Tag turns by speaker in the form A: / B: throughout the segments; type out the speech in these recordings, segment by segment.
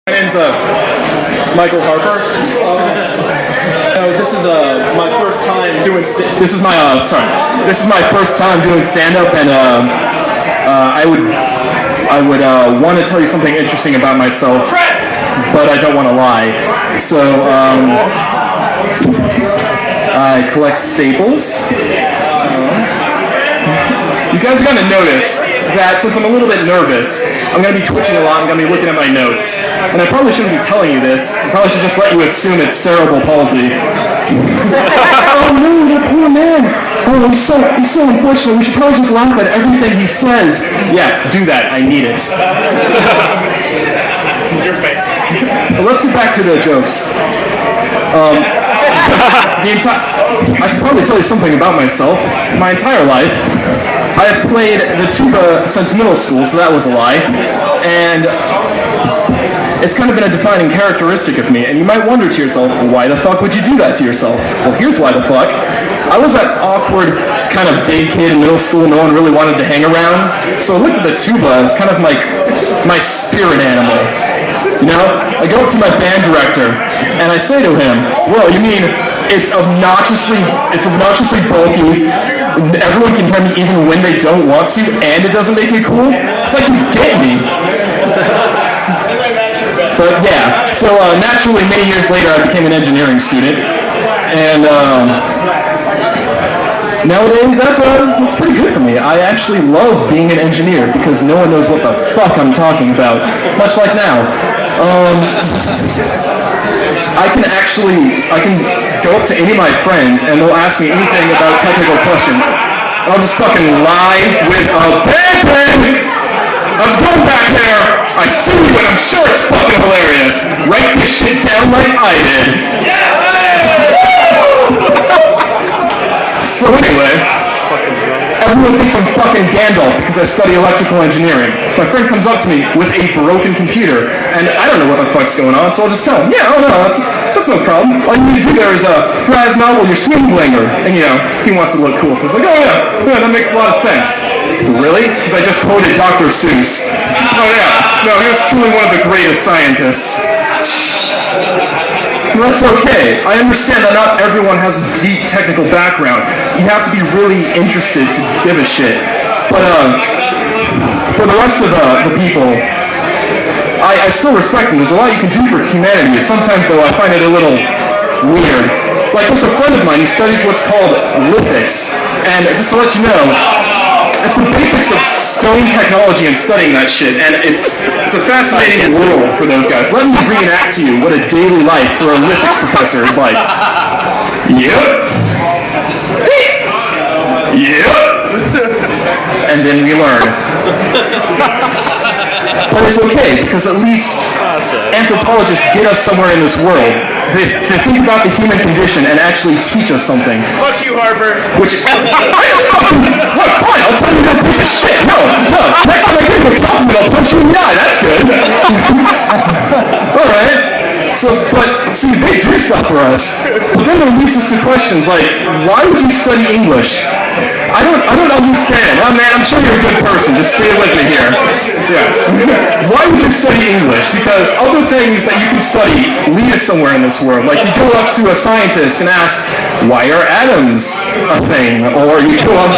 A: My name's Michael Harper. This is my first time doing. This is my first time doing stand-up, and I would want to tell you something interesting about myself, but I don't want to lie. So I collect staples. You guys are gonna notice that since I'm a little bit nervous, I'm going to be twitching a lot, I'm going to be looking at my notes. And I probably shouldn't be telling you this. I probably should just let you assume it's cerebral palsy. Oh no, that poor man. Oh, he's so unfortunate. We should probably just laugh at everything he says. Yeah, do that. I need it.
B: Your face.
A: But let's get back to the jokes. I should probably tell you something about myself. My entire life, I have played the tuba since middle school, so that was a lie. And it's kind of been a defining characteristic of me. And you might wonder to yourself, why the fuck would you do that to yourself? Well, here's why the fuck. I was that awkward kind of big kid in middle school no one really wanted to hang around. So I looked at the tuba as kind of like my spirit animal. You know? I go up to my band director and I say to him, well, you mean it's obnoxiously bulky, everyone can hear me even when they don't want to, and it doesn't make me cool? It's like you get me. But yeah, so naturally many years later I became an engineering student, and nowadays that's pretty good for me. I actually love being an engineer because no one knows what the fuck I'm talking about, much like now. I can go up to any of my friends and they'll ask me anything about technical questions. I'll just fucking lie with a pen. I was going back there, I see you and I'm sure it's fucking hilarious. Write this shit down like I did. So anyway, everyone thinks I'm fucking Gandalf because I study electrical engineering. My friend comes up to me with a broken computer, and I don't know what the fuck's going on, so I'll just tell him, yeah, oh no, that's no problem. All you need to do there is fraz novel your swing blinger. And you know, he wants to look cool, so he's like, oh yeah, that makes a lot of sense. Really? Because I just quoted Dr. Seuss. Oh yeah, no, he was truly one of the greatest scientists. That's okay. I understand that not everyone has a deep technical background. You have to be really interested to give a shit. But for the rest of the people, I still respect them. There's a lot you can do for humanity. Sometimes, though, I find it a little weird. Like, there's a friend of mine, he studies what's called lithics. And just to let you know, it's the basics of stone technology and studying that shit, and it's a fascinating world for those guys. Let me reenact to you what a daily life for a lithics professor is like. Yep. Yep. And then we learn. But it's okay, because at least anthropologists get us somewhere in this world. They think about the human condition and actually teach us something.
B: Fuck you, Harper.
A: Which, I just fucking, look, fine, I'll tell you that piece of shit. No, next time I give you a compliment, I'll punch you in the eye, that's good. Alright. So, but, see, they do stuff for us. But then it leads us to questions like, why would you study English? I don't understand. Oh man, I'm sure you're a good person. Just stay with me here. Yeah. Why would you study English? Because other things that you can study lead us somewhere in this world. Like you go up to a scientist and ask, why are atoms a thing? Or you go up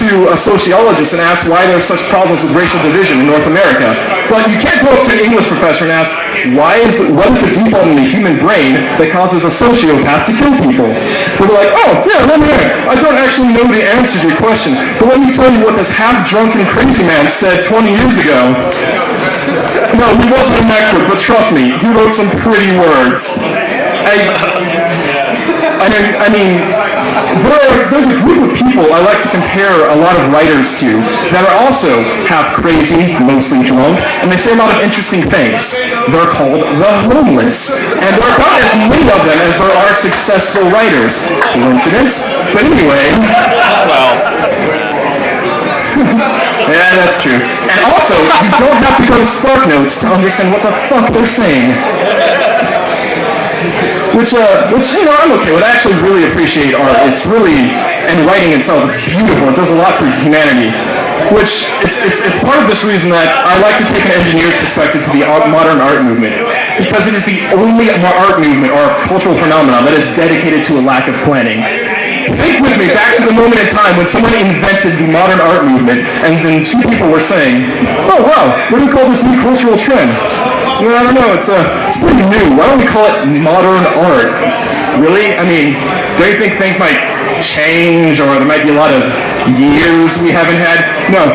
A: to a sociologist and ask why there are such problems with racial division in North America. But you can't go up to an English professor and ask, what is the default in the human brain that causes a sociopath to kill people? They're like, oh, yeah, let me in. I don't actually know the answer to your question, but let me tell you what this half-drunken crazy man said 20 years ago. No, he wasn't an expert, but trust me, he wrote some pretty words. I mean, there's a group of people I like to compare a lot of writers to that are also half crazy, mostly drunk, and they say a lot of interesting things. They're called the homeless, and there are about as many of them as there are successful writers. Coincidence? But anyway... Well... Yeah, that's true. And also, you don't have to go to SparkNotes to understand what the fuck they're saying. Which, you know, I'm okay with. I actually really appreciate art. It's really, and writing itself, it's beautiful. It does a lot for humanity. Which, it's part of this reason that I like to take an engineer's perspective to the modern art movement, because it is the only art movement or cultural phenomenon that is dedicated to a lack of planning. Think with me back to the moment in time when someone invented the modern art movement, and then two people were saying, "Oh wow, what do we call this new cultural trend?" Well, I don't know, it's pretty new. Why don't we call it modern art? Really? I mean, don't you think things might change, or there might be a lot of years we haven't had? No,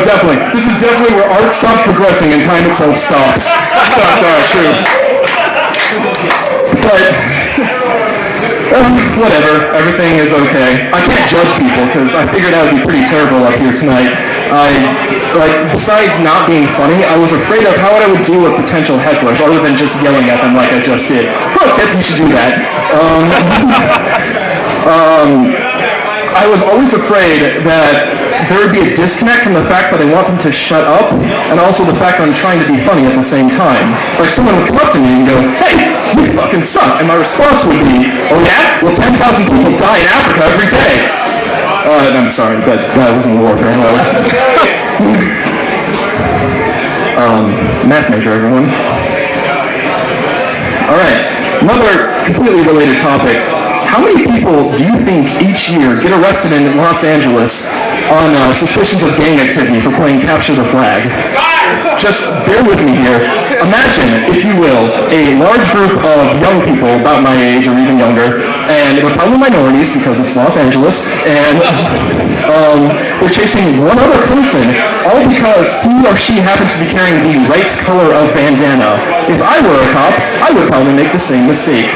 A: definitely. This is definitely where art stops progressing and time itself stops. That's true. But whatever, everything is okay. I can't judge people because I figured I would be pretty terrible up here tonight. Besides not being funny, I was afraid of how I would deal with potential hecklers other than just yelling at them like I just did. Pro tip, you should do that. I was always afraid that there would be a disconnect from the fact that I want them to shut up, and also the fact that I'm trying to be funny at the same time. Like someone would come up to me and go, "Hey, you fucking suck," and my response would be, "Oh yeah? Well, 10,000 people die in Africa every day." I'm sorry, but that wasn't warfare. Math major, everyone. Alright, another completely related topic. How many people do you think each year get arrested in Los Angeles on suspicions of gang activity for playing Capture the Flag? Just bear with me here. Imagine, if you will, a large group of young people about my age or even younger, and they're probably minorities because it's Los Angeles, and they're chasing one other person, all because he or she happens to be carrying the right color of bandana. If I were a cop, I would probably make the same mistake.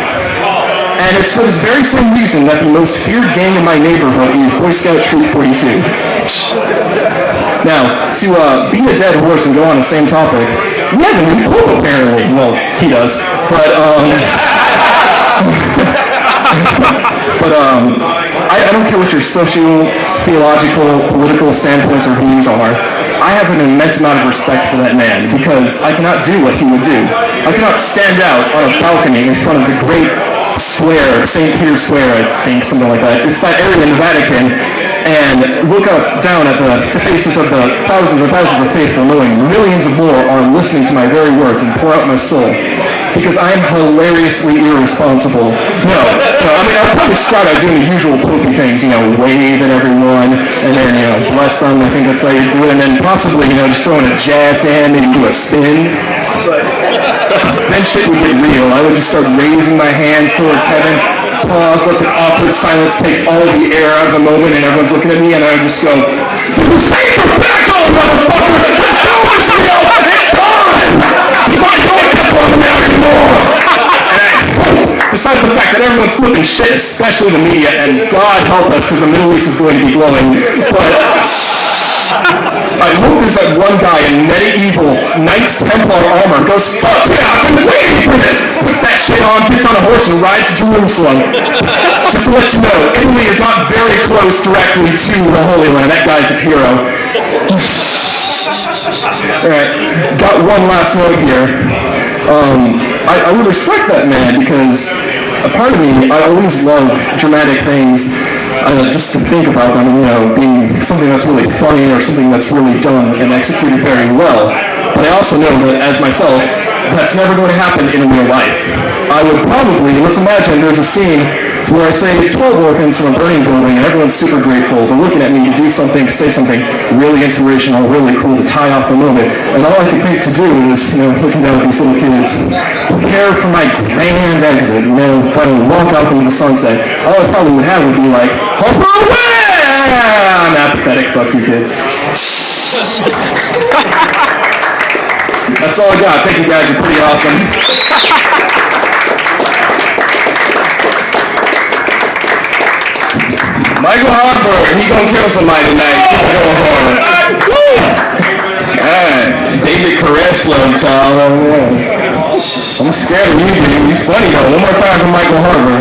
A: And it's for this very same reason that the most feared gang in my neighborhood is Boy Scout Troop 42. Now, to beat a dead horse and go on the same topic, we have a new pope apparently. Well, he does. But I don't care what your socio-theological, political standpoints or views are. I have an immense amount of respect for that man because I cannot do what he would do. I cannot stand out on a balcony in front of the great Square, St. Peter's Square, I think, something like that. It's that area in the Vatican, and look up, down at the faces of the thousands and thousands of faithful, knowing millions of more are listening to my very words and pour out my soul. Because I am hilariously irresponsible. No, I mean, I'll probably start out doing the usual poopy things, wave at everyone, and then, bless them, I think that's how you do it, and then possibly, just throwing a jazz hand, maybe do a spin. Then shit would get real. I would just start raising my hands towards heaven, pause, let the awkward silence take all the air out of the moment, and everyone's looking at me, and I would just go, "Save for back on, motherfucker! Let's do this, real! It's time! It's not going to blow them out anymore!" Besides the fact that everyone's flipping shit, especially the media, and God help us, because the Middle East is going to be glowing, but I hope there's that one guy in medieval Knights Templar armor goes, "Fuck yeah, I've been waiting for this!" Puts that shit on, gets on a horse, and rides to Jerusalem. Just to let you know, Italy is not very close directly to the Holy Land. That guy's a hero. Alright, got one last note here. I would respect that man because a part of me, I always love dramatic things. Just to think about them, being something that's really funny or something that's really done and executed very well. But I also know that as myself, that's never going to happen in real life. I would probably, let's imagine there's a scene where I say 12 orphans from a burning building and everyone's super grateful. They're looking at me to do something, to say something really inspirational, really cool to tie off the moment. And all I can think to do is, looking down at these little kids, prepare for my grand exit, finally walk out into the sunset. All I probably would have would be like, "Harper away!" Nah, pathetic, fuck you kids. That's all I got. Thank you guys, you're pretty awesome. Michael Harper, he gonna kill somebody tonight. God, David Koresh love child. I'm scared of you, dude. He's funny though. One more time for Michael Harper.